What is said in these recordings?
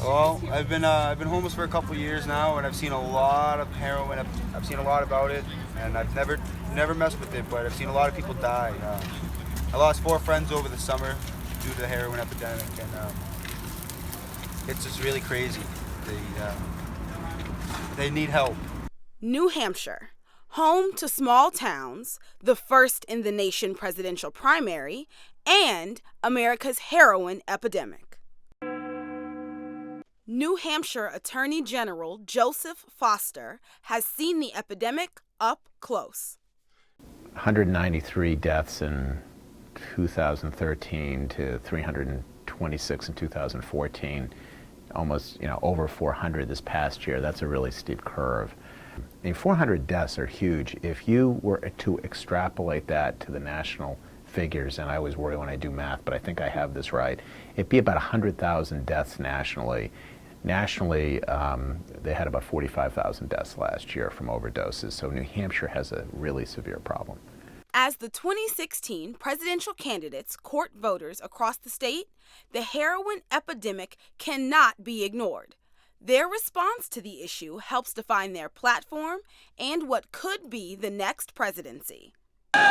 Well, I've been homeless for a couple years now, and I've seen a lot of heroin. I've seen a lot about it, and I've never messed with it, but I've seen a lot of people die. I lost 4 friends over the summer due to the heroin epidemic, and it's just really crazy. They need help. New Hampshire, home to small towns, the first in the nation presidential primary, and America's heroin epidemic. New Hampshire Attorney General Joseph Foster has seen the epidemic up close. 193 deaths in 2013 to 326 in 2014, almost over 400 this past year. That's a really steep curve. 400 deaths are huge. If you were to extrapolate that to the national figures, and I always worry when I do math, but I think I have this right, it'd be about 100,000 deaths nationally. Nationally, they had about 45,000 deaths last year from overdoses, so New Hampshire has a really severe problem. As the 2016 presidential candidates court voters across the state, the heroin epidemic cannot be ignored. Their response to the issue helps define their platform and what could be the next presidency. In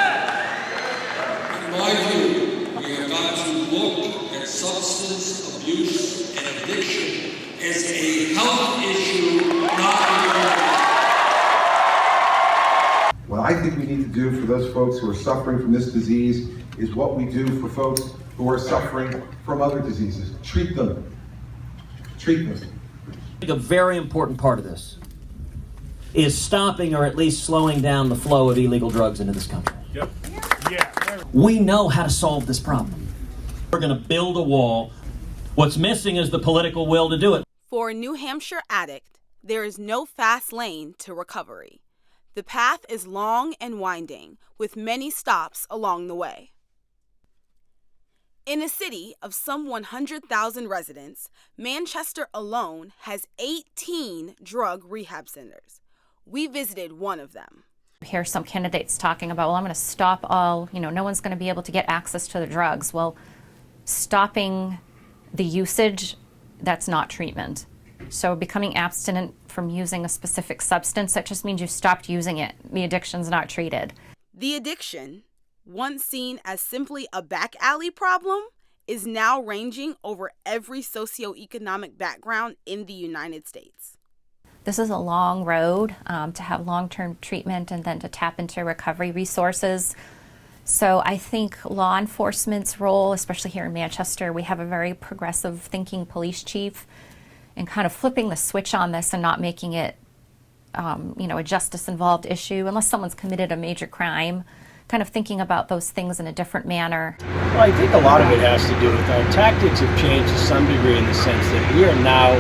my view, we have got to look at substance abuse and addiction as a health issue, not a What I think we need to do for those folks who are suffering from this disease is what we do for folks who are suffering from other diseases. Treat them. Treat them. A very important part of this is stopping or at least slowing down the flow of illegal drugs into this country. Yep. Yeah. We know how to solve this problem. We're going to build a wall. What's missing is the political will to do it. For a New Hampshire addict, there is no fast lane to recovery. The path is long and winding, with many stops along the way. In a city of some 100,000 residents, Manchester alone has 18 drug rehab centers. We visited one of them. Hear some candidates talking about, well, I'm going to stop all, no one's going to be able to get access to the drugs. Well, stopping the usage, that's not treatment. So becoming abstinent from using a specific substance, that just means you stopped using it. The addiction's not treated. The addiction, once seen as simply a back alley problem, is now ranging over every socioeconomic background in the United States. This is a long road to have long-term treatment and then to tap into recovery resources. So I think law enforcement's role, especially here in Manchester, we have a very progressive thinking police chief, and kind of flipping the switch on this and not making it, a justice-involved issue unless someone's committed a major crime, kind of thinking about those things in a different manner. Well, I think a lot of it has to do with our tactics have changed to some degree in the sense that we are now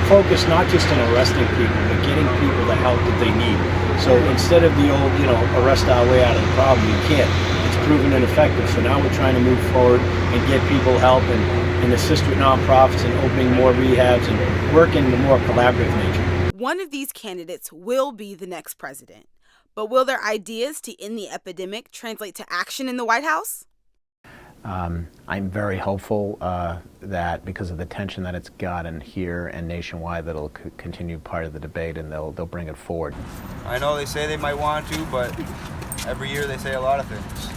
focused not just on arresting people, but getting people the help that they need. So instead of the old, arrest our way out of the problem, you can't. It's proven ineffective. So now we're trying to move forward and get people help and assist with nonprofits and opening more rehabs and work in the more collaborative nature. One of these candidates will be the next president. But will their ideas to end the epidemic translate to action in the White House? I'm very hopeful that because of the tension that it's gotten here and nationwide, that it'll continue part of the debate and they'll bring it forward. I know they say they might want to, but every year they say a lot of things.